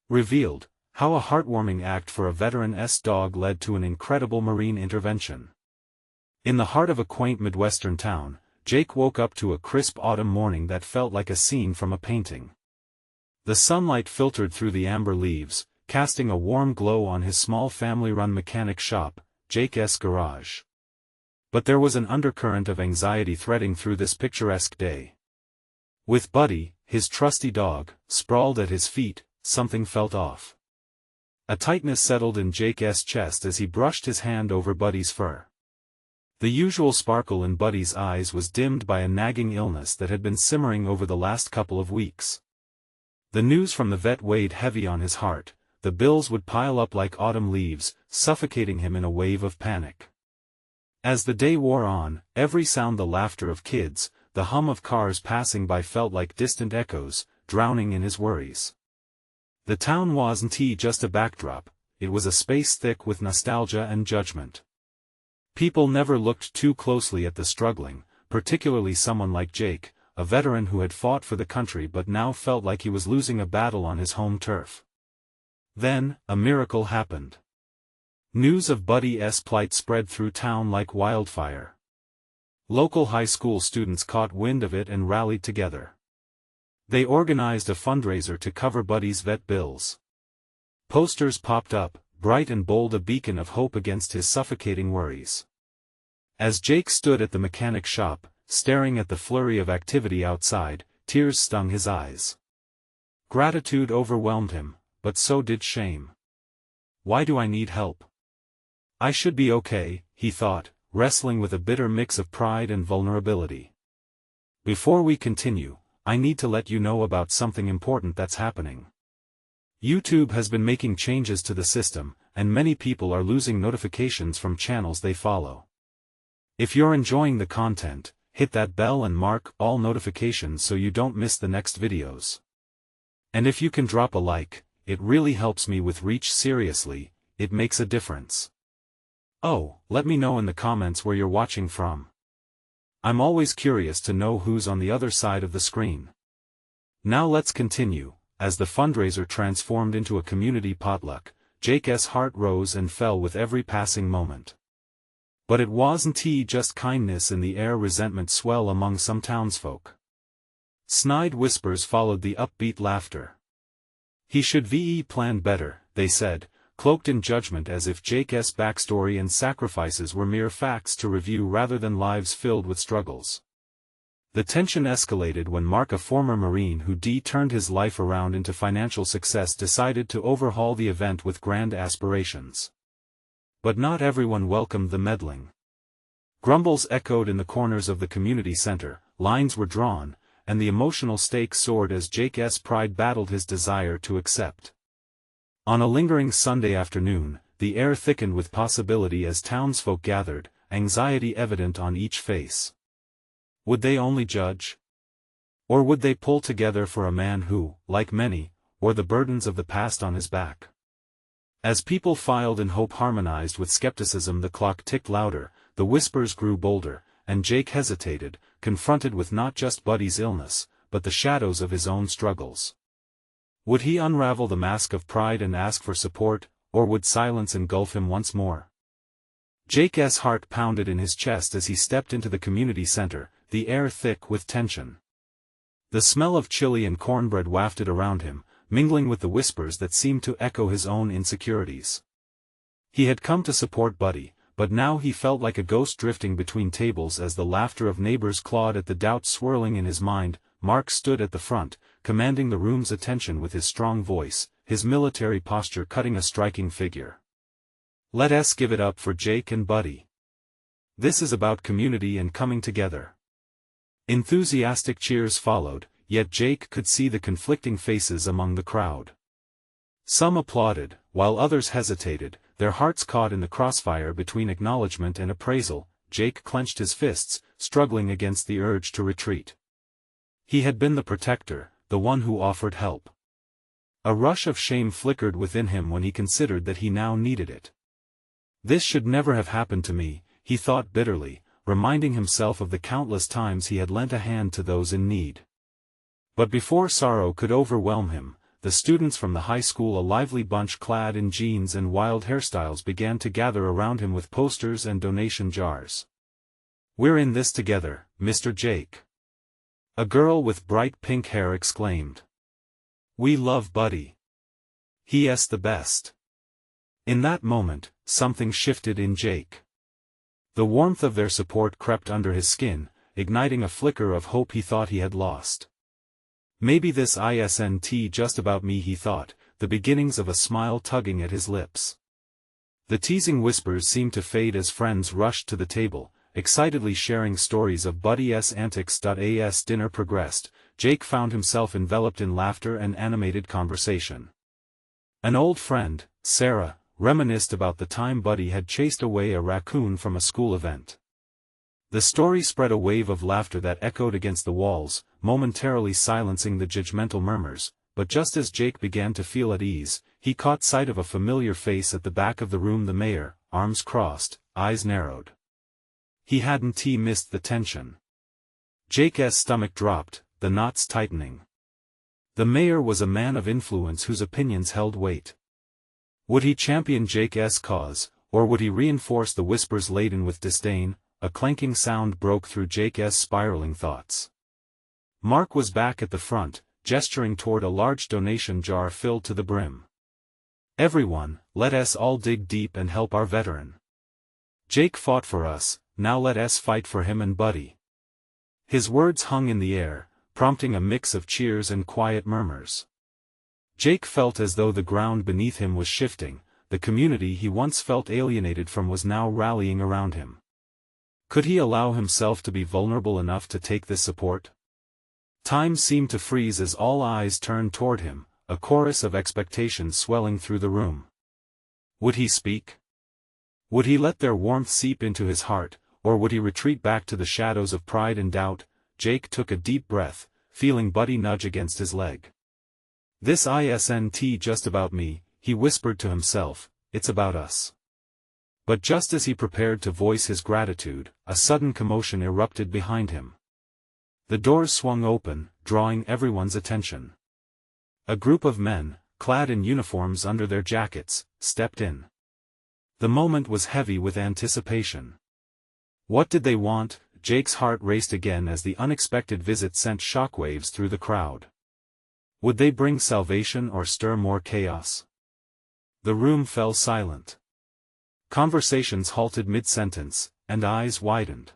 Revealed, how a heartwarming act for a veteran-s dog led to an incredible marine intervention. In the heart of a quaint Midwestern town, Jake woke up to a crisp autumn morning that felt like a scene from a painting. The sunlight filtered through the amber leaves, casting a warm glow on his small family-run mechanic shop, Jake's Garage. But there was an undercurrent of anxiety threading through this picturesque day. With Buddy, his trusty dog, sprawled at his feet, something felt off. A tightness settled in Jake's chest as he brushed his hand over Buddy's fur. The usual sparkle in Buddy's eyes was dimmed by a nagging illness that had been simmering over the last couple of weeks. The news from the vet weighed heavy on his heart. The bills would pile up like autumn leaves, suffocating him in a wave of panic. As the day wore on, every sound, the laughter of kids, the hum of cars passing by felt like distant echoes, drowning in his worries. The town wasn't just a backdrop, it was a space thick with nostalgia and judgment. People never looked too closely at the struggling, particularly someone like Jake, a veteran who had fought for the country but now felt like he was losing a battle on his home turf. Then, a miracle happened. News of Buddy's plight spread through town like wildfire. Local high school students caught wind of it and rallied together. They organized a fundraiser to cover Buddy's vet bills. Posters popped up, bright and bold, a beacon of hope against his suffocating worries. As Jake stood at the mechanic shop, staring at the flurry of activity outside, tears stung his eyes. Gratitude overwhelmed him, but so did shame. Why do I need help? I should be okay, he thought, wrestling with a bitter mix of pride and vulnerability. Before we continue, I need to let you know about something important that's happening. YouTube has been making changes to the system, and many people are losing notifications from channels they follow. If you're enjoying the content, hit that bell and mark all notifications so you don't miss the next videos. And if you can drop a like, it really helps me with reach. Seriously, it makes a difference. Oh, let me know in the comments where you're watching from. I'm always curious to know who's on the other side of the screen. Now let's continue. As the fundraiser transformed into a community potluck, Jake's heart rose and fell with every passing moment. But it wasn't just kindness in the air. Resentment swelled among some townsfolk. Snide whispers followed the upbeat laughter. He should plan better, they said, cloaked in judgment, as if Jake's backstory and sacrifices were mere facts to review rather than lives filled with struggles. The tension escalated when Mark, a former Marine who turned his life around into financial success, decided to overhaul the event with grand aspirations. But not everyone welcomed the meddling. Grumbles echoed in the corners of the community center, lines were drawn, and the emotional stakes soared as Jake's pride battled his desire to accept. On a lingering Sunday afternoon, the air thickened with possibility as townsfolk gathered, anxiety evident on each face. Would they only judge? Or would they pull together for a man who, like many, wore the burdens of the past on his back? As people filed and hope harmonized with skepticism, the clock ticked louder, the whispers grew bolder, and Jake hesitated, confronted with not just Buddy's illness, but the shadows of his own struggles. Would he unravel the mask of pride and ask for support, or would silence engulf him once more? Jake's heart pounded in his chest as he stepped into the community center, the air thick with tension. The smell of chili and cornbread wafted around him, mingling with the whispers that seemed to echo his own insecurities. He had come to support Buddy, but now he felt like a ghost drifting between tables as the laughter of neighbors clawed at the doubts swirling in his mind. Mark stood at the front, commanding the room's attention with his strong voice, his military posture cutting a striking figure. Let's give it up for Jake and Buddy. This is about community and coming together. Enthusiastic cheers followed, yet Jake could see the conflicting faces among the crowd. Some applauded, while others hesitated, their hearts caught in the crossfire between acknowledgement and appraisal. Jake clenched his fists, struggling against the urge to retreat. He had been the protector, the one who offered help. A rush of shame flickered within him when he considered that he now needed it. This should never have happened to me, he thought bitterly, reminding himself of the countless times he had lent a hand to those in need. But before sorrow could overwhelm him, the students from the high school, a lively bunch clad in jeans and wild hairstyles, began to gather around him with posters and donation jars. "We're in this together, Mr. Jake," a girl with bright pink hair exclaimed. "We love Buddy. He's the best." In that moment, something shifted in Jake. The warmth of their support crept under his skin, igniting a flicker of hope he thought he had lost. "Maybe this isn't just about me," he thought, the beginnings of a smile tugging at his lips. The teasing whispers seemed to fade as friends rushed to the table, excitedly sharing stories of Buddy's antics. As dinner progressed, Jake found himself enveloped in laughter and animated conversation. An old friend, Sarah, reminisced about the time Buddy had chased away a raccoon from a school event. The story spread a wave of laughter that echoed against the walls, momentarily silencing the judgmental murmurs, but just as Jake began to feel at ease, he caught sight of a familiar face at the back of the room. The mayor, arms crossed, eyes narrowed. He hadn't missed the tension. Jake's stomach dropped, the knots tightening. The mayor was a man of influence whose opinions held weight. Would he champion Jake's cause, or would he reinforce the whispers laden with disdain? A clanking sound broke through Jake's spiraling thoughts. Mark was back at the front, gesturing toward a large donation jar filled to the brim. "Everyone, let us all dig deep and help our veteran. Jake fought for us, now let us fight for him and Buddy." His words hung in the air, prompting a mix of cheers and quiet murmurs. Jake felt as though the ground beneath him was shifting. The community he once felt alienated from was now rallying around him. Could he allow himself to be vulnerable enough to take this support? Time seemed to freeze as all eyes turned toward him, a chorus of expectation swelling through the room. Would he speak? Would he let their warmth seep into his heart, or would he retreat back to the shadows of pride and doubt? Jake took a deep breath, feeling Buddy nudge against his leg. "This isn't just about me," he whispered to himself, "it's about us." But just as he prepared to voice his gratitude, a sudden commotion erupted behind him. The doors swung open, drawing everyone's attention. A group of men, clad in uniforms under their jackets, stepped in. The moment was heavy with anticipation. What did they want? Jake's heart raced again as the unexpected visit sent shockwaves through the crowd. Would they bring salvation or stir more chaos? The room fell silent. Conversations halted mid-sentence, and eyes widened.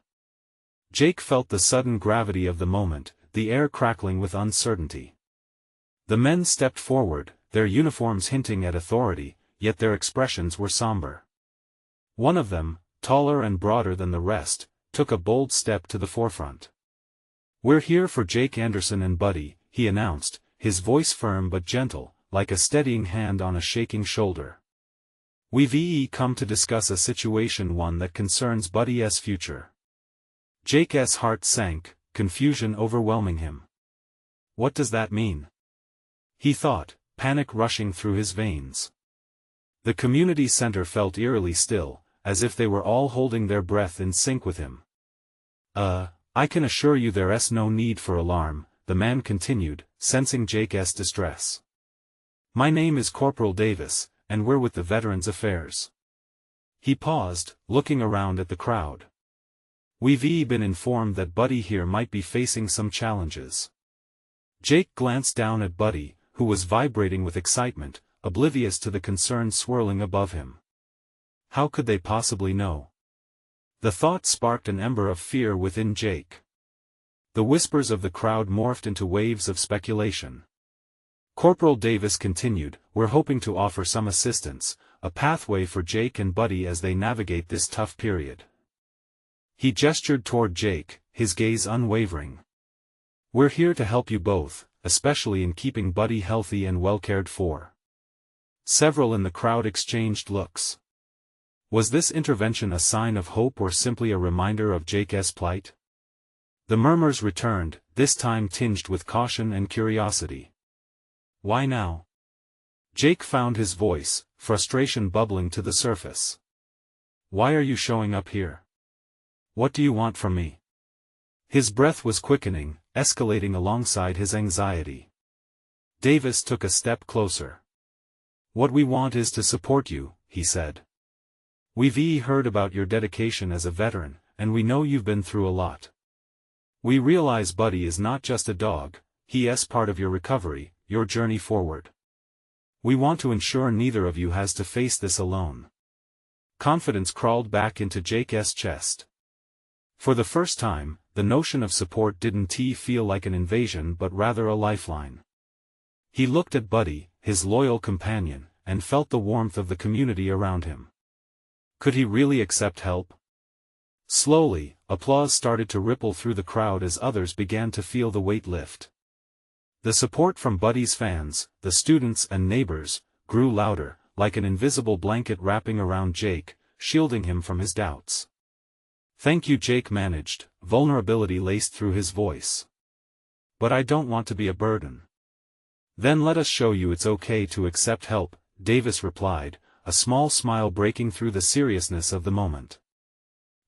Jake felt the sudden gravity of the moment, the air crackling with uncertainty. The men stepped forward, their uniforms hinting at authority, yet their expressions were somber. One of them, taller and broader than the rest, took a bold step to the forefront. "We're here for Jake Anderson and Buddy," he announced, his voice firm but gentle, like a steadying hand on a shaking shoulder. "We've come to discuss a situation, one that concerns Buddy's future." Jake's heart sank, confusion overwhelming him. What does that mean? He thought, panic rushing through his veins. The community center felt eerily still, as if they were all holding their breath in sync with him. I can assure you there's no need for alarm," the man continued, sensing Jake's distress. "My name is Corporal Davis, and we're with the Veterans Affairs." He paused, looking around at the crowd. "We've been informed that Buddy here might be facing some challenges." Jake glanced down at Buddy, who was vibrating with excitement, oblivious to the concern swirling above him. How could they possibly know? The thought sparked an ember of fear within Jake. The whispers of the crowd morphed into waves of speculation. Corporal Davis continued, "We're hoping to offer some assistance, a pathway for Jake and Buddy as they navigate this tough period." He gestured toward Jake, his gaze unwavering. "We're here to help you both, especially in keeping Buddy healthy and well cared for." Several in the crowd exchanged looks. Was this intervention a sign of hope or simply a reminder of Jake's plight? The murmurs returned, this time tinged with caution and curiosity. "Why now?" Jake found his voice, frustration bubbling to the surface. "Why are you showing up here? What do you want from me?" His breath was quickening, escalating alongside his anxiety. Davis took a step closer. "What we want is to support you," he said. "We've heard about your dedication as a veteran, and we know you've been through a lot. We realize Buddy is not just a dog, he's part of your recovery, your journey forward. We want to ensure neither of you has to face this alone." Confidence crawled back into Jake's chest. For the first time, the notion of support didn't feel like an invasion but rather a lifeline. He looked at Buddy, his loyal companion, and felt the warmth of the community around him. Could he really accept help? Slowly, applause started to ripple through the crowd as others began to feel the weight lift. The support from Buddy's fans, the students and neighbors, grew louder, like an invisible blanket wrapping around Jake, shielding him from his doubts. "Thank you," Jake managed, vulnerability laced through his voice. "But I don't want to be a burden." "Then let us show you it's okay to accept help," Davis replied, a small smile breaking through the seriousness of the moment.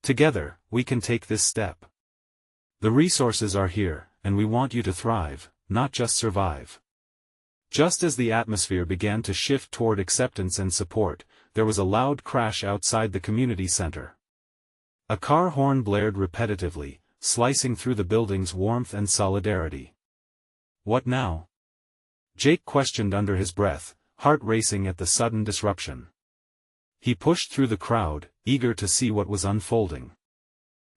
"Together, we can take this step. The resources are here, and we want you to thrive, not just survive." Just as the atmosphere began to shift toward acceptance and support, there was a loud crash outside the community center. A car horn blared repetitively, slicing through the building's warmth and solidarity. "What now?" Jake questioned under his breath, heart racing at the sudden disruption. He pushed through the crowd, eager to see what was unfolding.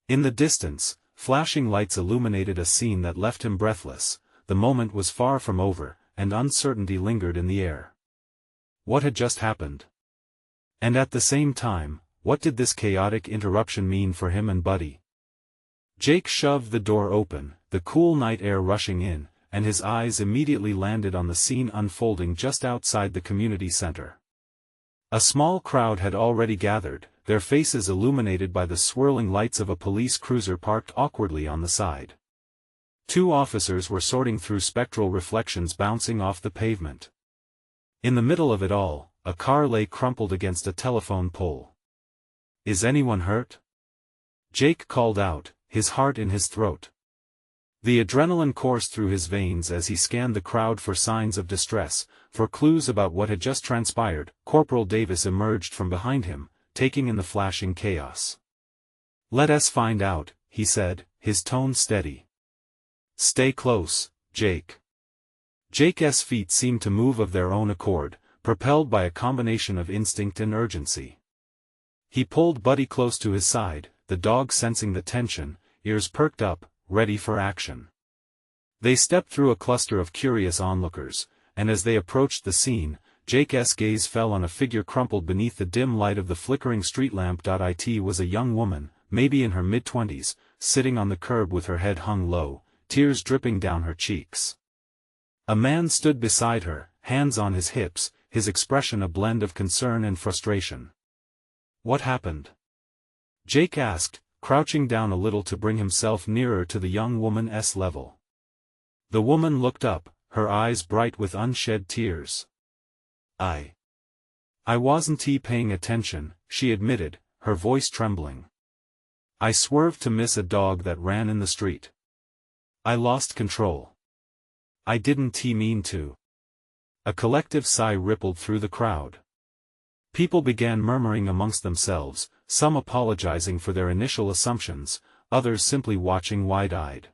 In the distance, flashing lights illuminated a scene that left him breathless. The moment was far from over, and uncertainty lingered in the air. What had just happened? And at the same time, what did this chaotic interruption mean for him and Buddy? Jake shoved the door open, the cool night air rushing in, and his eyes immediately landed on the scene unfolding just outside the community center. A small crowd had already gathered, their faces illuminated by the swirling lights of a police cruiser parked awkwardly on the side. Two officers were sorting through spectral reflections bouncing off the pavement. In the middle of it all, a car lay crumpled against a telephone pole. "Is anyone hurt?" Jake called out, his heart in his throat. The adrenaline coursed through his veins as he scanned the crowd for signs of distress, for clues about what had just transpired. Corporal Davis emerged from behind him, taking in the flashing chaos. "Let us find out," he said, his tone steady. "Stay close, Jake." Jake's feet seemed to move of their own accord, propelled by a combination of instinct and urgency. He pulled Buddy close to his side, the dog sensing the tension, ears perked up, ready for action. They stepped through a cluster of curious onlookers, and as they approached the scene, Jake's gaze fell on a figure crumpled beneath the dim light of the flickering street lamp. It was a young woman, maybe in her mid-20s, sitting on the curb with her head hung low, tears dripping down her cheeks. A man stood beside her, hands on his hips, his expression a blend of concern and frustration. "What happened?" Jake asked, crouching down a little to bring himself nearer to the young woman's level. The woman looked up, her eyes bright with unshed tears. I wasn't paying attention," she admitted, her voice trembling. "I swerved to miss a dog that ran in the street. I lost control. I didn't mean to." A collective sigh rippled through the crowd. People began murmuring amongst themselves, some apologizing for their initial assumptions, others simply watching wide-eyed.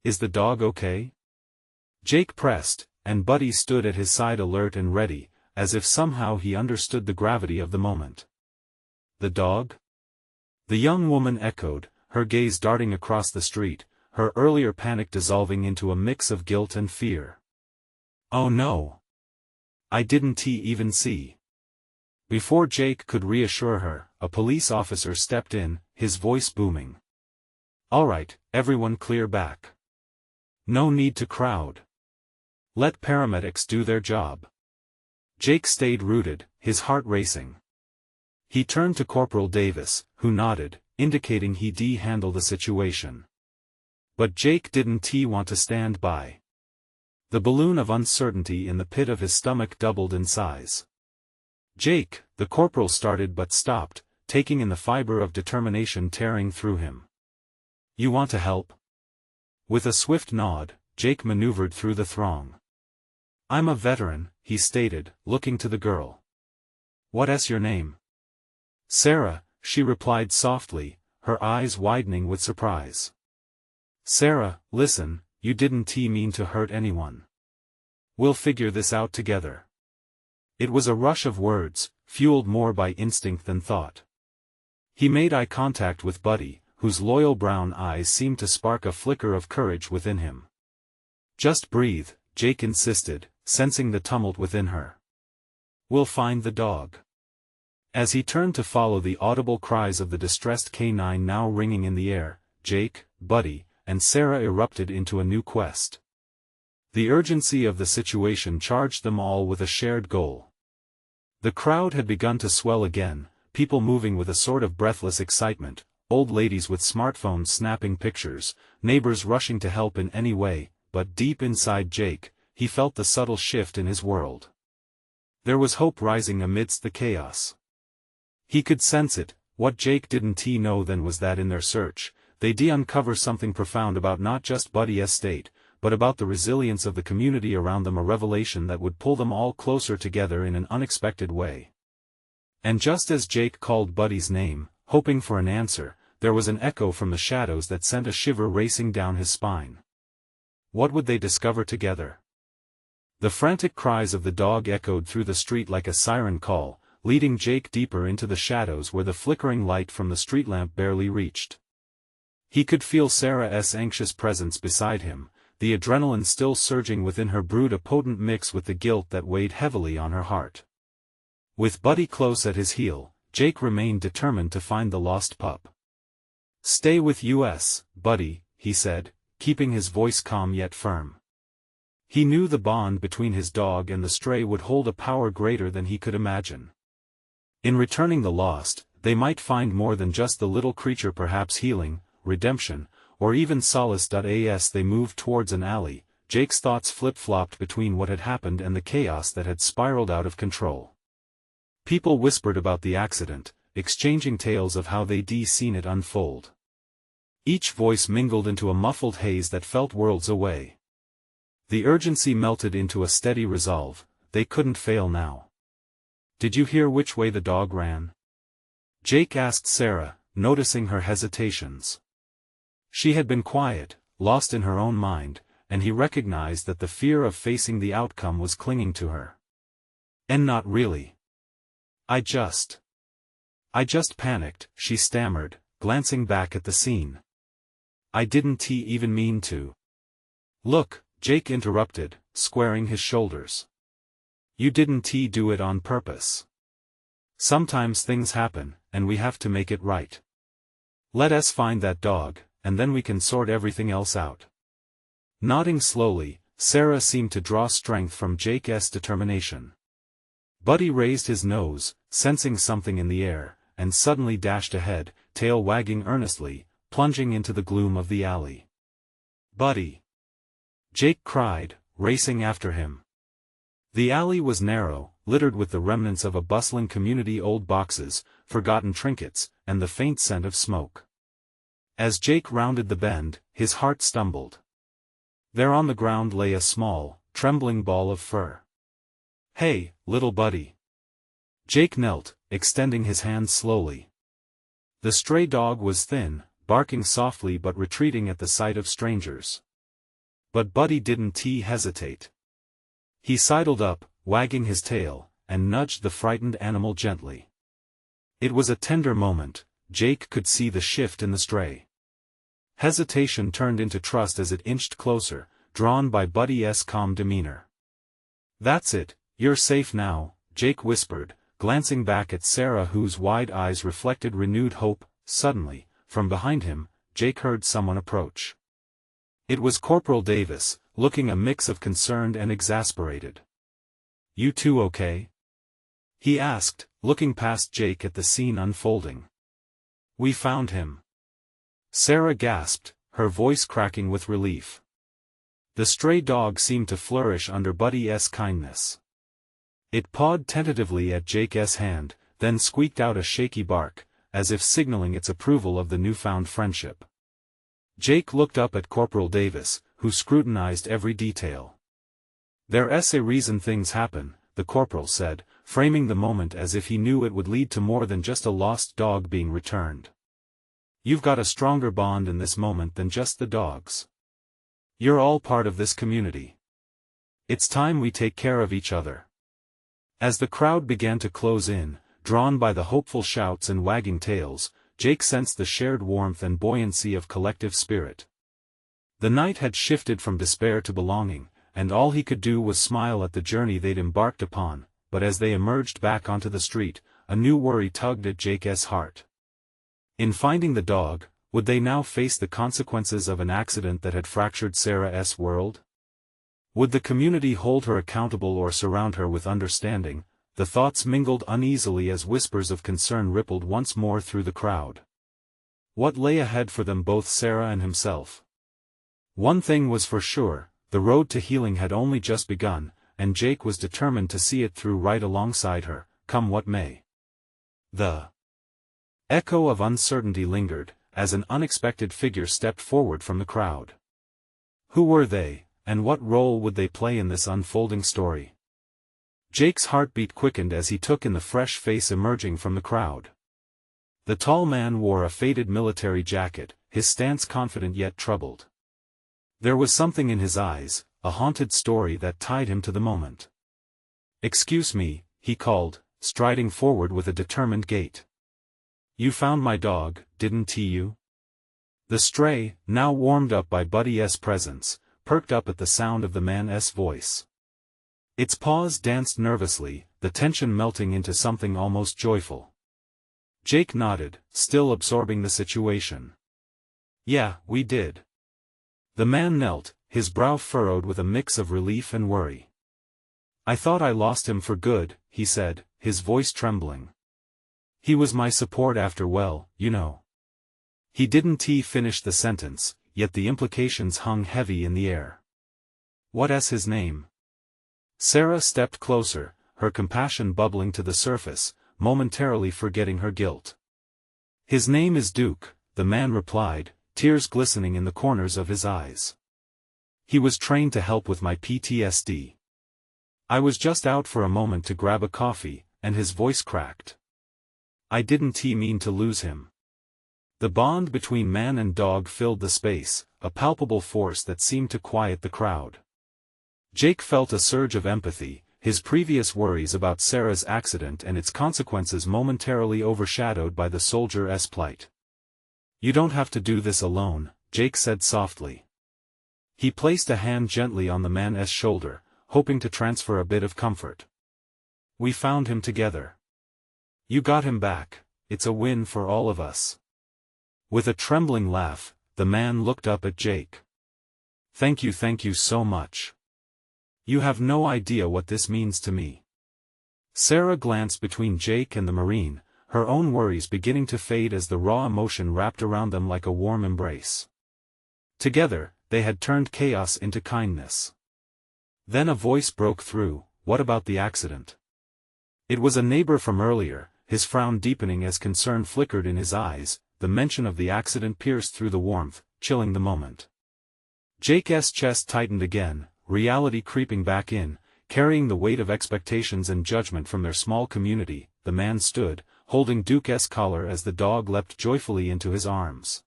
"Is the dog okay?" Jake pressed, and Buddy stood at his side alert and ready, as if somehow he understood the gravity of the moment. "The dog?" The young woman echoed, her gaze darting across the street, her earlier panic dissolving into a mix of guilt and fear. "Oh no. I didn't even see." Before Jake could reassure her, a police officer stepped in, his voice booming. "All right, everyone clear back. No need to crowd. Let paramedics do their job." Jake stayed rooted, his heart racing. He turned to Corporal Davis, who nodded, indicating he'd handle the situation. But Jake didn't want to stand by. The balloon of uncertainty in the pit of his stomach doubled in size. "Jake," the corporal started but stopped, taking in the fiber of determination tearing through him. "You want to help?" With a swift nod, Jake maneuvered through the throng. "I'm a veteran," he stated, looking to the girl. "What's your name?" "Sarah," she replied softly, her eyes widening with surprise. "Sarah, listen, you didn't mean to hurt anyone. We'll figure this out together." It was a rush of words, fueled more by instinct than thought. He made eye contact with Buddy, whose loyal brown eyes seemed to spark a flicker of courage within him. "Just breathe," Jake insisted, sensing the tumult within her. "We'll find the dog." As he turned to follow the audible cries of the distressed canine now ringing in the air, Jake, Buddy, and Sarah erupted into a new quest. The urgency of the situation charged them all with a shared goal. The crowd had begun to swell again, people moving with a sort of breathless excitement, old ladies with smartphones snapping pictures, neighbors rushing to help in any way, but deep inside Jake, he felt the subtle shift in his world. There was hope rising amidst the chaos. He could sense it. What Jake didn't know then was that in their search, they'd uncover something profound about not just Buddy's state, but about the resilience of the community around them, a revelation that would pull them all closer together in an unexpected way. And just as Jake called Buddy's name, hoping for an answer, there was an echo from the shadows that sent a shiver racing down his spine. What would they discover together? The frantic cries of the dog echoed through the street like a siren call, leading Jake deeper into the shadows where the flickering light from the street lamp barely reached. He could feel Sarah's anxious presence beside him, the adrenaline still surging within her brewed a potent mix with the guilt that weighed heavily on her heart. With Buddy close at his heel, Jake remained determined to find the lost pup. "Stay with us, Buddy," he said, keeping his voice calm yet firm. He knew the bond between his dog and the stray would hold a power greater than he could imagine. In returning the lost, they might find more than just the little creature, perhaps healing, redemption, or even solace. As they moved towards an alley, Jake's thoughts flip-flopped between what had happened and the chaos that had spiraled out of control. People whispered about the accident, exchanging tales of how they'd seen it unfold. Each voice mingled into a muffled haze that felt worlds away. The urgency melted into a steady resolve. They couldn't fail now. "Did you hear which way the dog ran?" Jake asked Sarah, noticing her hesitations. She had been quiet, lost in her own mind, and he recognized that the fear of facing the outcome was clinging to her. "And not really. I just panicked," she stammered, glancing back at the scene. "I didn't even mean to." "Look," Jake interrupted, squaring his shoulders. "You didn't do it on purpose. Sometimes things happen, and we have to make it right. Let us find that dog, and then we can sort everything else out." Nodding slowly, Sarah seemed to draw strength from Jake's determination. Buddy raised his nose, sensing something in the air, and suddenly dashed ahead, tail wagging earnestly, plunging into the gloom of the alley. "Buddy!" Jake cried, racing after him. The alley was narrow, littered with the remnants of a bustling community, old boxes, forgotten trinkets, and the faint scent of smoke. As Jake rounded the bend, his heart stumbled. There on the ground lay a small, trembling ball of fur. "Hey, little Buddy." Jake knelt, extending his hand slowly. The stray dog was thin, barking softly but retreating at the sight of strangers. But Buddy didn't hesitate. He sidled up, wagging his tail, and nudged the frightened animal gently. It was a tender moment. Jake could see the shift in the stray. Hesitation turned into trust as it inched closer, drawn by Buddy's calm demeanor. "That's it, you're safe now," Jake whispered, glancing back at Sarah, whose wide eyes reflected renewed hope. Suddenly, from behind him, Jake heard someone approach. It was Corporal Davis, looking a mix of concerned and exasperated. "You two okay?" he asked, looking past Jake at the scene unfolding. "We found him." Sarah gasped, her voice cracking with relief. The stray dog seemed to flourish under Buddy's kindness. It pawed tentatively at Jake's hand, then squeaked out a shaky bark, as if signaling its approval of the newfound friendship. Jake looked up at Corporal Davis, who scrutinized every detail. There's a reason things happen, the corporal said, framing the moment as if he knew it would lead to more than just a lost dog being returned. You've got a stronger bond in this moment than just the dogs. You're all part of this community. It's time we take care of each other. As the crowd began to close in, drawn by the hopeful shouts and wagging tails, Jake sensed the shared warmth and buoyancy of collective spirit. The night had shifted from despair to belonging, and all he could do was smile at the journey they'd embarked upon, but as they emerged back onto the street, a new worry tugged at Jake's heart. In finding the dog, would they now face the consequences of an accident that had fractured Sarah's world? Would the community hold her accountable or surround her with understanding? The thoughts mingled uneasily as whispers of concern rippled once more through the crowd. What lay ahead for them, both Sarah and himself? One thing was for sure, the road to healing had only just begun, and Jake was determined to see it through right alongside her, come what may. The echo of uncertainty lingered, as an unexpected figure stepped forward from the crowd. Who were they, and what role would they play in this unfolding story? Jake's heartbeat quickened as he took in the fresh face emerging from the crowd. The tall man wore a faded military jacket, his stance confident yet troubled. There was something in his eyes, a haunted story that tied him to the moment. "Excuse me," he called, striding forward with a determined gait. "You found my dog, didn't you?" The stray, now warmed up by Buddy's presence, perked up at the sound of the man's voice. Its paws danced nervously, the tension melting into something almost joyful. Jake nodded, still absorbing the situation. "Yeah, we did." The man knelt, his brow furrowed with a mix of relief and worry. "I thought I lost him for good," he said, his voice trembling. "He was my support after, well, you know." He didn't finish the sentence, yet the implications hung heavy in the air. "What's his name?" Sarah stepped closer, her compassion bubbling to the surface, momentarily forgetting her guilt. "His name is Duke," the man replied, tears glistening in the corners of his eyes. "He was trained to help with my PTSD. I was just out for a moment to grab a coffee," and his voice cracked. "I didn't mean to lose him." The bond between man and dog filled the space, a palpable force that seemed to quiet the crowd. Jake felt a surge of empathy, his previous worries about Sarah's accident and its consequences momentarily overshadowed by the soldier's plight. "You don't have to do this alone," Jake said softly. He placed a hand gently on the man's shoulder, hoping to transfer a bit of comfort. "We found him together. You got him back, it's a win for all of us." With a trembling laugh, the man looked up at Jake. Thank you so much. You have no idea what this means to me." Sarah glanced between Jake and the Marine, her own worries beginning to fade as the raw emotion wrapped around them like a warm embrace. Together, they had turned chaos into kindness. Then a voice broke through, "What about the accident?" It was a neighbor from earlier, his frown deepening as concern flickered in his eyes. The mention of the accident pierced through the warmth, chilling the moment. Jake's chest tightened again, reality creeping back in, carrying the weight of expectations and judgment from their small community. The man stood, holding Duke's collar as the dog leapt joyfully into his arms.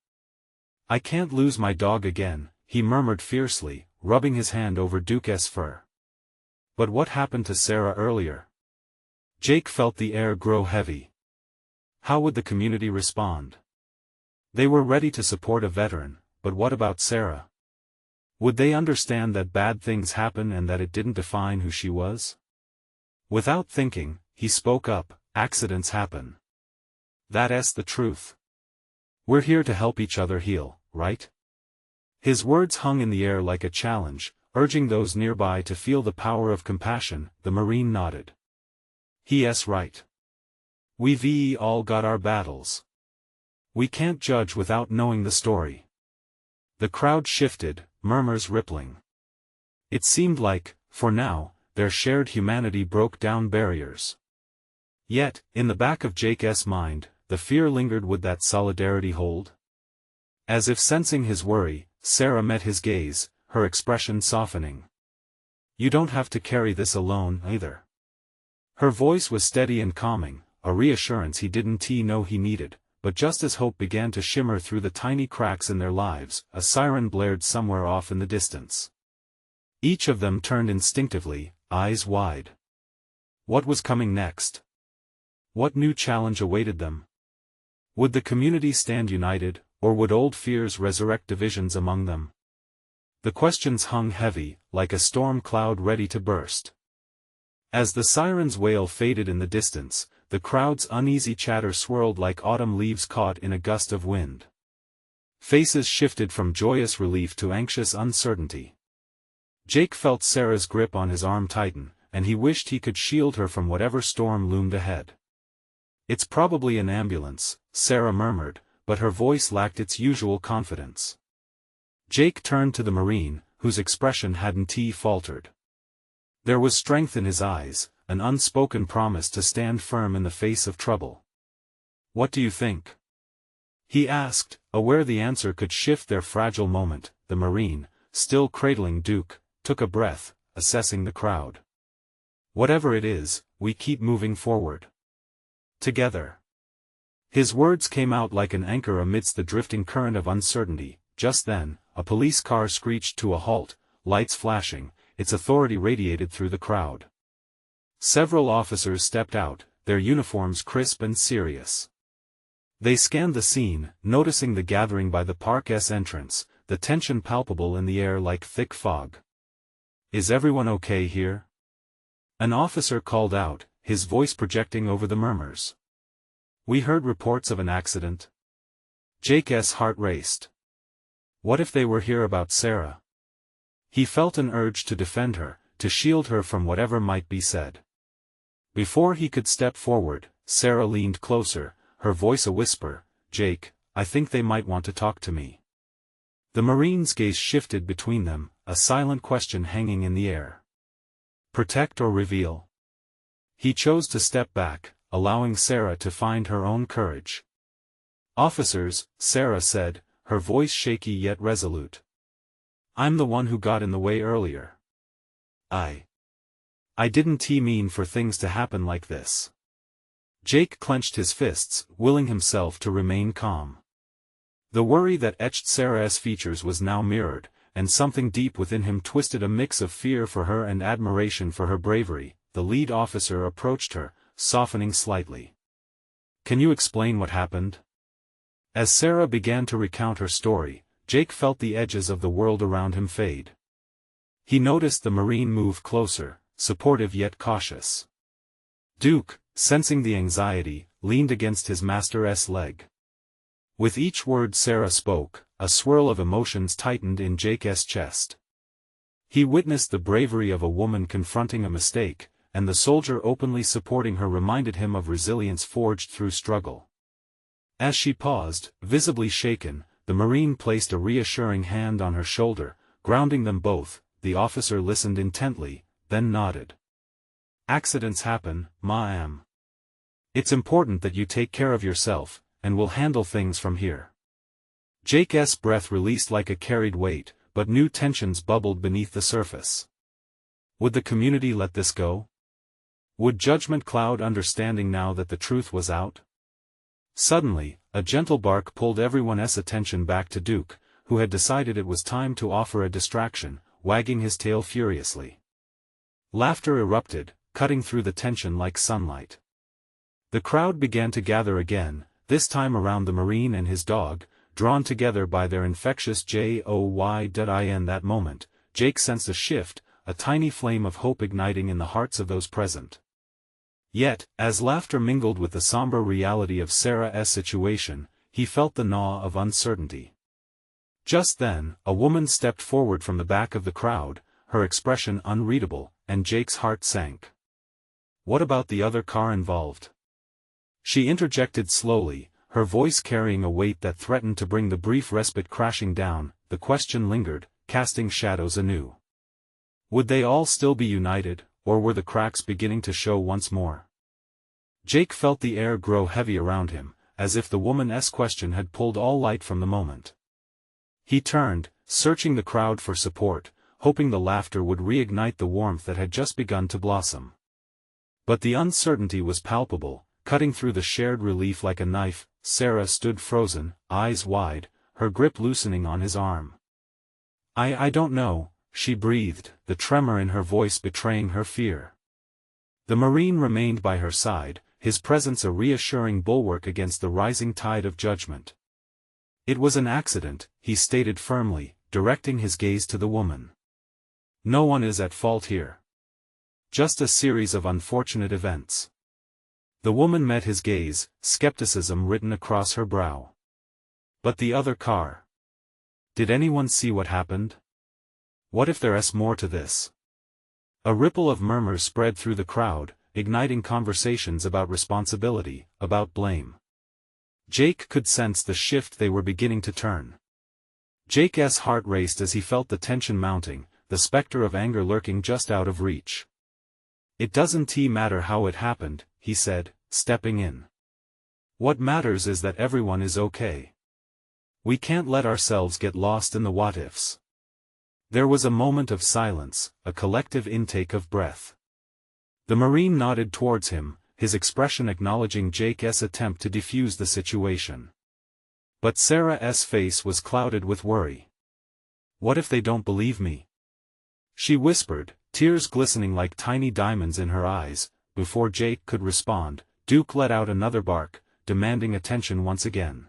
"I can't lose my dog again," he murmured fiercely, rubbing his hand over Duke's fur. "But what happened to Sarah earlier?" Jake felt the air grow heavy. How would the community respond? They were ready to support a veteran, but what about Sarah? Would they understand that bad things happen and that it didn't define who she was? Without thinking, he spoke up, "Accidents happen. That's the truth. We're here to help each other heal, right?" His words hung in the air like a challenge, urging those nearby to feel the power of compassion. The Marine nodded. "He's right. We've all got our battles. We can't judge without knowing the story." The crowd shifted, murmurs rippling. It seemed like, for now, their shared humanity broke down barriers. Yet, in the back of Jake's mind, the fear lingered. Would that solidarity hold? As if sensing his worry, Sarah met his gaze, her expression softening. You don't have to carry this alone, either. Her voice was steady and calming, a reassurance he didn't know he needed, but just as hope began to shimmer through the tiny cracks in their lives, a siren blared somewhere off in the distance. Each of them turned instinctively, eyes wide. What was coming next? What new challenge awaited them? Would the community stand united, or would old fears resurrect divisions among them? The questions hung heavy, like a storm cloud ready to burst. As the siren's wail faded in the distance, the crowd's uneasy chatter swirled like autumn leaves caught in a gust of wind. Faces shifted from joyous relief to anxious uncertainty. Jake felt Sarah's grip on his arm tighten, and he wished he could shield her from whatever storm loomed ahead. "It's probably an ambulance," Sarah murmured, but her voice lacked its usual confidence. Jake turned to the Marine, whose expression hadn't faltered. There was strength in his eyes, an unspoken promise to stand firm in the face of trouble. "What do you think?" he asked, aware the answer could shift their fragile moment. The Marine, still cradling Duke, took a breath, assessing the crowd. "Whatever it is, we keep moving forward. Together." His words came out like an anchor amidst the drifting current of uncertainty. Just then, a police car screeched to a halt, lights flashing, its authority radiated through the crowd. Several officers stepped out, their uniforms crisp and serious. They scanned the scene, noticing the gathering by the park's entrance, the tension palpable in the air like thick fog. "Is everyone okay here?" an officer called out, his voice projecting over the murmurs. "We heard reports of an accident." Jake's heart raced. What if they were here about Sarah? He felt an urge to defend her, to shield her from whatever might be said. Before he could step forward, Sarah leaned closer, her voice a whisper, "Jake, I think they might want to talk to me." The Marine's gaze shifted between them, a silent question hanging in the air. Protect or reveal? He chose to step back, allowing Sarah to find her own courage. "Officers," Sarah said, her voice shaky yet resolute. "I'm the one who got in the way earlier. I didn't mean for things to happen like this." Jake clenched his fists, willing himself to remain calm. The worry that etched Sarah's features was now mirrored, and something deep within him twisted a mix of fear for her and admiration for her bravery. The lead officer approached her, softening slightly. "Can you explain what happened?" As Sarah began to recount her story, Jake felt the edges of the world around him fade. He noticed the Marine move closer, supportive yet cautious. Duke, sensing the anxiety, leaned against his master's leg. With each word Sarah spoke, a swirl of emotions tightened in Jake's chest. He witnessed the bravery of a woman confronting a mistake, and the soldier openly supporting her reminded him of resilience forged through struggle. As she paused, visibly shaken, the Marine placed a reassuring hand on her shoulder, grounding them both. The officer listened intently, then nodded. "Accidents happen, ma'am. It's important that you take care of yourself, and we'll handle things from here." Jake's breath released like a carried weight, but new tensions bubbled beneath the surface. Would the community let this go? Would judgment cloud understanding now that the truth was out? Suddenly, a gentle bark pulled everyone's attention back to Duke, who had decided it was time to offer a distraction, wagging his tail furiously. Laughter erupted, cutting through the tension like sunlight. The crowd began to gather again, this time around the Marine and his dog, drawn together by their infectious joy. In that moment, Jake sensed a shift, a tiny flame of hope igniting in the hearts of those present. Yet, as laughter mingled with the somber reality of Sarah's situation, he felt the gnaw of uncertainty. Just then, a woman stepped forward from the back of the crowd, her expression unreadable, and Jake's heart sank. "What about the other car involved?" she interjected slowly, her voice carrying a weight that threatened to bring the brief respite crashing down. The question lingered, casting shadows anew. Would they all still be united, or were the cracks beginning to show once more? Jake felt the air grow heavy around him, as if the woman's question had pulled all light from the moment. He turned, searching the crowd for support, hoping the laughter would reignite the warmth that had just begun to blossom. But the uncertainty was palpable, cutting through the shared relief like a knife. Sarah stood frozen, eyes wide, her grip loosening on his arm. I don't know, she breathed, the tremor in her voice betraying her fear. The Marine remained by her side, his presence a reassuring bulwark against the rising tide of judgment. It was an accident, he stated firmly, directing his gaze to the woman. No one is at fault here. Just a series of unfortunate events. The woman met his gaze, skepticism written across her brow. But the other car? Did anyone see what happened? What if there's more to this? A ripple of murmurs spread through the crowd, igniting conversations about responsibility, about blame. Jake could sense the shift they were beginning to turn. Jake's heart raced as he felt the tension mounting, the specter of anger lurking just out of reach. It doesn't matter how it happened, he said, stepping in. What matters is that everyone is okay. We can't let ourselves get lost in the what-ifs. There was a moment of silence, a collective intake of breath. The Marine nodded towards him, his expression acknowledging Jake's attempt to defuse the situation. But Sarah's face was clouded with worry. What if they don't believe me? She whispered, tears glistening like tiny diamonds in her eyes. Before Jake could respond, Duke let out another bark, demanding attention once again.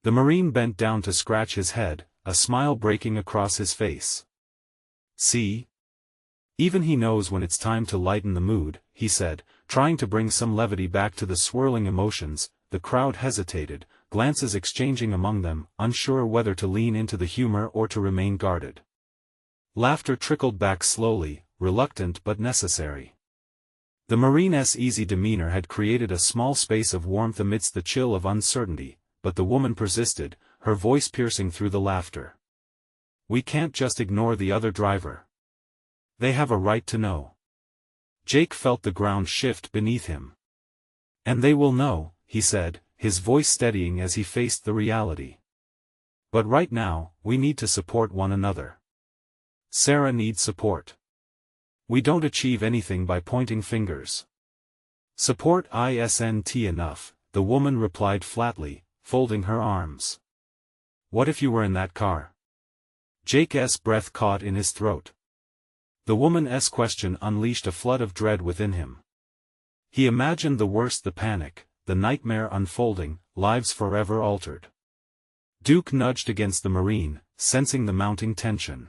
The Marine bent down to scratch his head, a smile breaking across his face. See? Even he knows when it's time to lighten the mood, he said, trying to bring some levity back to the swirling emotions. The crowd hesitated, glances exchanging among them, unsure whether to lean into the humor or to remain guarded. Laughter trickled back slowly, reluctant but necessary. The Marine's easy demeanor had created a small space of warmth amidst the chill of uncertainty, but the woman persisted, her voice piercing through the laughter. We can't just ignore the other driver. They have a right to know. Jake felt the ground shift beneath him. And they will know, he said, his voice steadying as he faced the reality. But right now, we need to support one another. Sarah needs support. We don't achieve anything by pointing fingers. Support isn't enough, the woman replied flatly, folding her arms. What if you were in that car? Jake's breath caught in his throat. The woman's question unleashed a flood of dread within him. He imagined the worst, the panic, the nightmare unfolding, lives forever altered. Duke nudged against the Marine, sensing the mounting tension.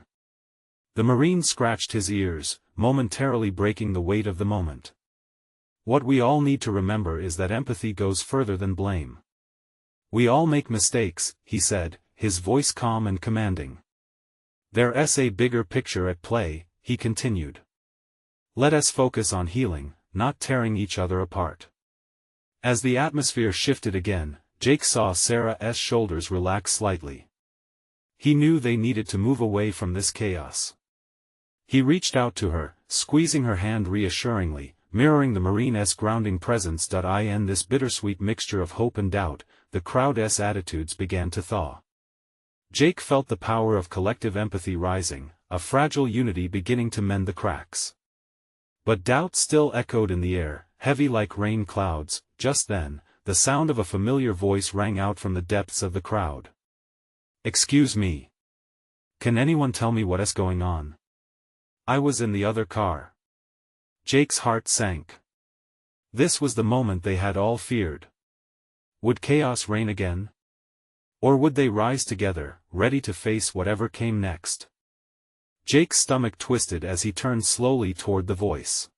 The Marine scratched his ears, momentarily breaking the weight of the moment. What we all need to remember is that empathy goes further than blame. We all make mistakes, he said, his voice calm and commanding. There's a bigger picture at play, he continued. Let us focus on healing, not tearing each other apart. As the atmosphere shifted again, Jake saw Sarah's shoulders relax slightly. He knew they needed to move away from this chaos. He reached out to her, squeezing her hand reassuringly, mirroring the Marine's grounding presence. In this bittersweet mixture of hope and doubt, the crowd's attitudes began to thaw. Jake felt the power of collective empathy rising, a fragile unity beginning to mend the cracks. But doubt still echoed in the air, heavy like rain clouds. Just then, the sound of a familiar voice rang out from the depths of the crowd. Excuse me. Can anyone tell me what's going on? I was in the other car. Jake's heart sank. This was the moment they had all feared. Would chaos reign again? Or would they rise together, ready to face whatever came next? Jake's stomach twisted as he turned slowly toward the voice.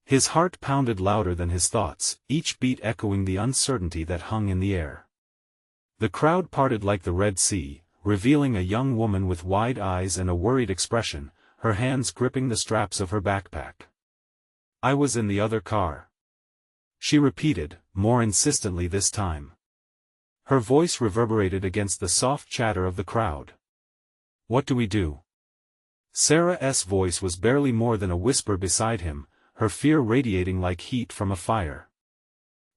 His heart pounded louder than his thoughts, each beat echoing the uncertainty that hung in the air. The crowd parted like the Red Sea, revealing a young woman with wide eyes and a worried expression, her hands gripping the straps of her backpack. I was in the other car. She repeated, more insistently this time. Her voice reverberated against the soft chatter of the crowd. What do we do? Sarah's voice was barely more than a whisper beside him, her fear radiating like heat from a fire.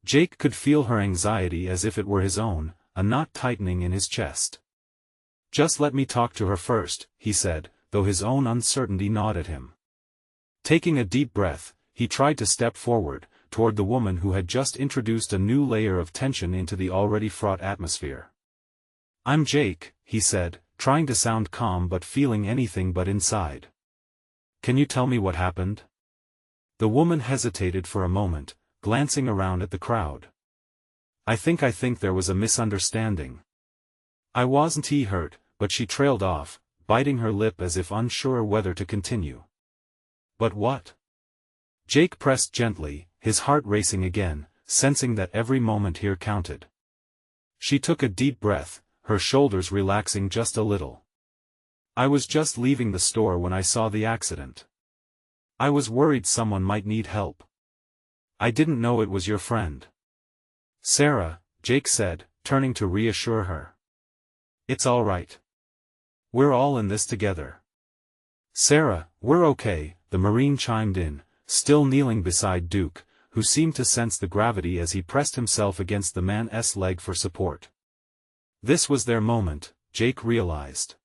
Jake could feel her anxiety as if it were his own, a knot tightening in his chest. Just let me talk to her first, he said, though his own uncertainty gnawed at him. Taking a deep breath, he tried to step forward, toward the woman who had just introduced a new layer of tension into the already fraught atmosphere. "I'm Jake," he said, trying to sound calm but feeling anything but inside. "Can you tell me what happened?" The woman hesitated for a moment, glancing around at the crowd. I think there was a misunderstanding. I wasn't hurt," but she trailed off, biting her lip as if unsure whether to continue. "But what?" Jake pressed gently, his heart racing again, sensing that every moment here counted. She took a deep breath, her shoulders relaxing just a little. "I was just leaving the store when I saw the accident. I was worried someone might need help. I didn't know it was your friend." "Sarah," Jake said, turning to reassure her. "It's all right. We're all in this together." "Sarah, we're okay," the Marine chimed in, still kneeling beside Duke, who seemed to sense the gravity as he pressed himself against the man's leg for support. This was their moment, Jake realized.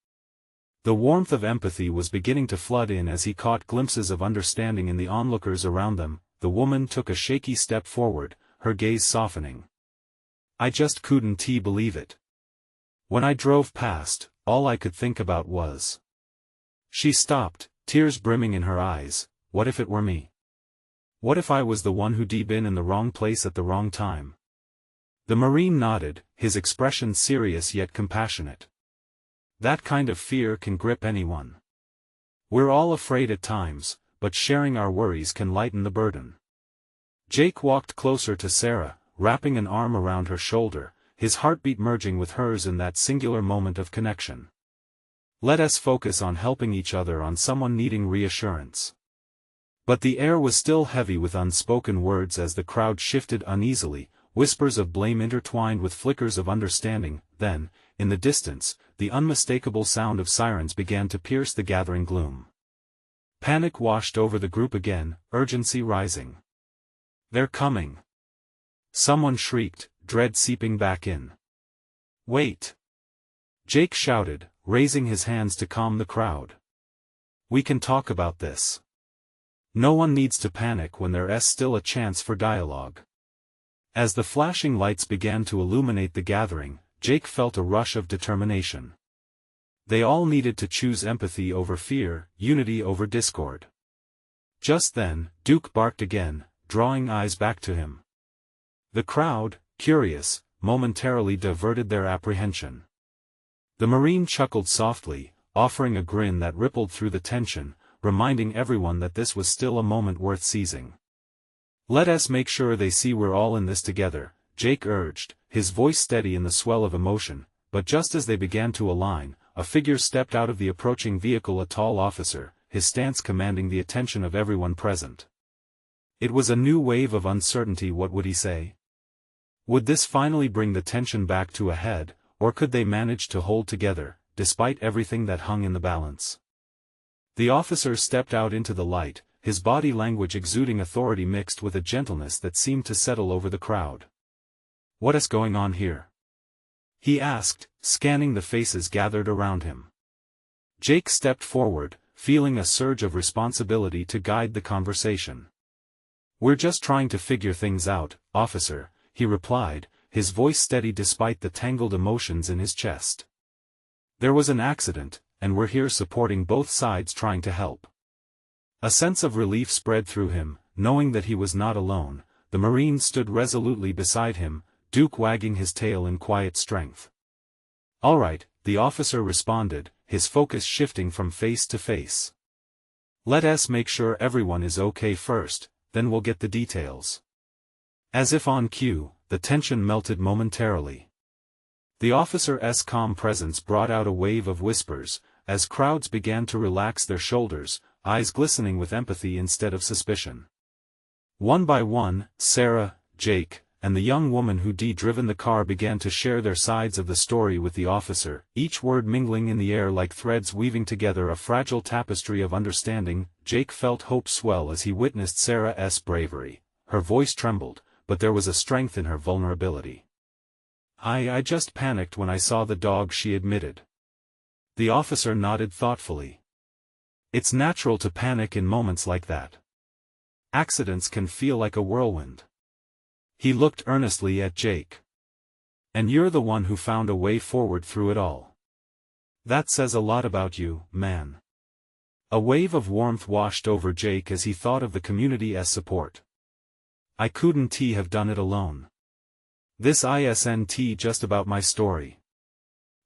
The warmth of empathy was beginning to flood in as he caught glimpses of understanding in the onlookers around them. The woman took a shaky step forward, her gaze softening. "I just couldn't believe it. When I drove past, all I could think about was..." She stopped, tears brimming in her eyes. What if it were me? What if I was the one who'd been in the wrong place at the wrong time? The Marine nodded, his expression serious yet compassionate. "That kind of fear can grip anyone. We're all afraid at times, but sharing our worries can lighten the burden." Jake walked closer to Sarah, wrapping an arm around her shoulder, his heartbeat merging with hers in that singular moment of connection. "Let us focus on helping each other, on someone needing reassurance." But the air was still heavy with unspoken words as the crowd shifted uneasily, whispers of blame intertwined with flickers of understanding. Then, in the distance, the unmistakable sound of sirens began to pierce the gathering gloom. Panic washed over the group again, urgency rising. "They're coming!" someone shrieked, dread seeping back in. "Wait!" Jake shouted, raising his hands to calm the crowd. "We can talk about this. No one needs to panic when there's still a chance for dialogue." As the flashing lights began to illuminate the gathering, Jake felt a rush of determination. They all needed to choose empathy over fear, unity over discord. Just then, Duke barked again, drawing eyes back to him. The crowd, curious, momentarily diverted their apprehension. The Marine chuckled softly, offering a grin that rippled through the tension, reminding everyone that this was still a moment worth seizing. "Let us make sure they see we're all in this together," Jake urged, his voice steady in the swell of emotion. But just as they began to align, a figure stepped out of the approaching vehicle, a tall officer, his stance commanding the attention of everyone present. It was a new wave of uncertainty. What would he say? Would this finally bring the tension back to a head, or could they manage to hold together, despite everything that hung in the balance? The officer stepped out into the light, his body language exuding authority mixed with a gentleness that seemed to settle over the crowd. "What is going on here?" he asked, scanning the faces gathered around him. Jake stepped forward, feeling a surge of responsibility to guide the conversation. "We're just trying to figure things out, officer," he replied, his voice steady despite the tangled emotions in his chest. "There was an accident, and we're here supporting both sides, trying to help." A sense of relief spread through him, knowing that he was not alone. The Marine stood resolutely beside him, Duke wagging his tail in quiet strength. "All right," the officer responded, his focus shifting from face to face. "Let us make sure everyone is okay first, then we'll get the details." As if on cue, the tension melted momentarily. The officer's calm presence brought out a wave of whispers, as crowds began to relax their shoulders, eyes glistening with empathy instead of suspicion. One by one, Sarah, Jake, and the young woman who'd driven the car began to share their sides of the story with the officer, each word mingling in the air like threads weaving together a fragile tapestry of understanding. Jake felt hope swell as he witnessed Sarah's bravery. Her voice trembled, but there was a strength in her vulnerability. I just panicked when I saw the dog," she admitted. The officer nodded thoughtfully. It's natural to panic in moments like that. Accidents can feel like a whirlwind. He looked earnestly at Jake. And you're the one who found a way forward through it all. That says a lot about you, man. A wave of warmth washed over Jake as he thought of the community's support. I couldn't have done it alone. This isn't just about my story.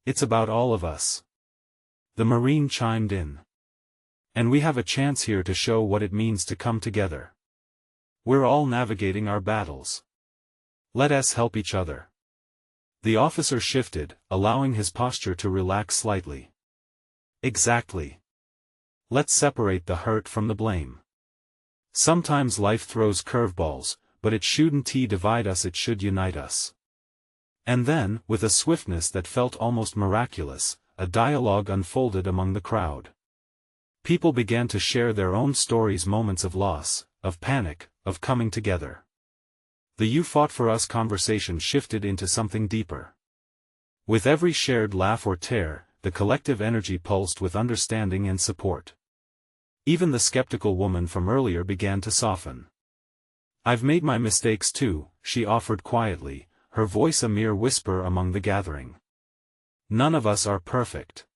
It's about all of us. The Marine chimed in. And we have a chance here to show what it means to come together. We're all navigating our battles. Let us help each other. The officer shifted, allowing his posture to relax slightly. Exactly. Let's separate the hurt from the blame. Sometimes life throws curveballs, but it shouldn't divide us, it should unite us. And then, with a swiftness that felt almost miraculous, a dialogue unfolded among the crowd. People began to share their own stories, moments of loss, of panic, of coming together. The "you fought for us" conversation shifted into something deeper. With every shared laugh or tear, the collective energy pulsed with understanding and support. Even the skeptical woman from earlier began to soften. I've made my mistakes too, she offered quietly, her voice a mere whisper among the gathering. None of us are perfect.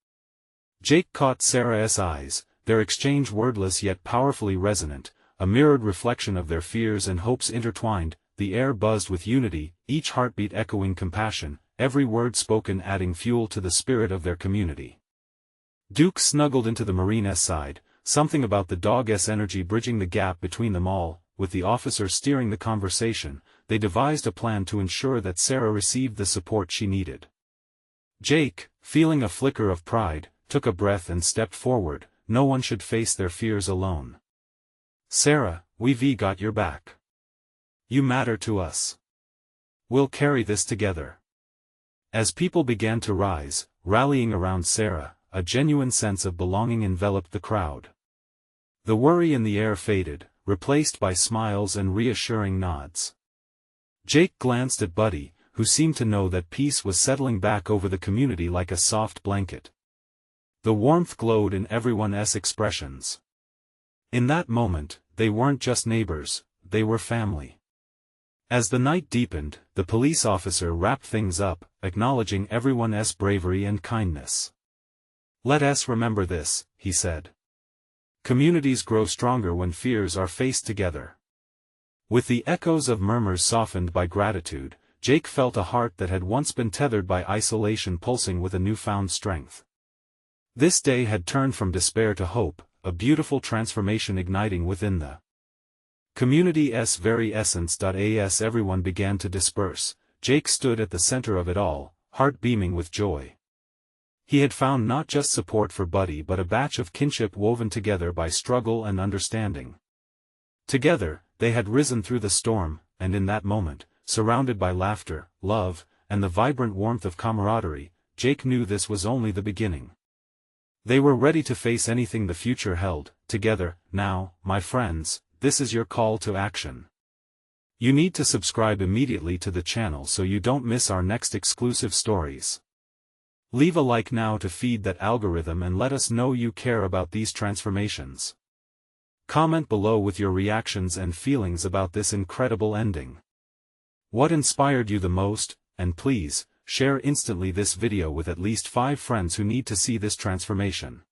Jake caught Sarah's eyes, their exchange wordless yet powerfully resonant, a mirrored reflection of their fears and hopes intertwined. The air buzzed with unity, each heartbeat echoing compassion, every word spoken adding fuel to the spirit of their community. Duke snuggled into the Marine's side, something about the dog's energy bridging the gap between them all. With the officer steering the conversation, they devised a plan to ensure that Sarah received the support she needed. Jake, feeling a flicker of pride, took a breath and stepped forward. No one should face their fears alone. Sarah, we've got your back. You matter to us. We'll carry this together. As people began to rise, rallying around Sarah, a genuine sense of belonging enveloped the crowd. The worry in the air faded, replaced by smiles and reassuring nods. Jake glanced at Buddy, who seemed to know that peace was settling back over the community like a soft blanket. The warmth glowed in everyone's expressions. In that moment, they weren't just neighbors, they were family. As the night deepened, the police officer wrapped things up, acknowledging everyone's bravery and kindness. Let us remember this, he said. Communities grow stronger when fears are faced together. With the echoes of murmurs softened by gratitude, Jake felt a heart that had once been tethered by isolation pulsing with a newfound strength. This day had turned from despair to hope, a beautiful transformation igniting within the community's very essence. As everyone began to disperse, Jake stood at the center of it all, heart beaming with joy. He had found not just support for Buddy but a batch of kinship woven together by struggle and understanding. Together, they had risen through the storm, and in that moment, surrounded by laughter, love, and the vibrant warmth of camaraderie, Jake knew this was only the beginning. They were ready to face anything the future held. Together. Now, my friends, this is your call to action. You need to subscribe immediately to the channel so you don't miss our next exclusive stories. Leave a like now to feed that algorithm and let us know you care about these transformations. Comment below with your reactions and feelings about this incredible ending. What inspired you the most, and please, share instantly this video with at least 5 friends who need to see this transformation.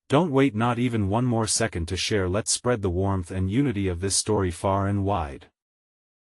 Don't wait not even one more second to share. Let's spread the warmth and unity of this story far and wide.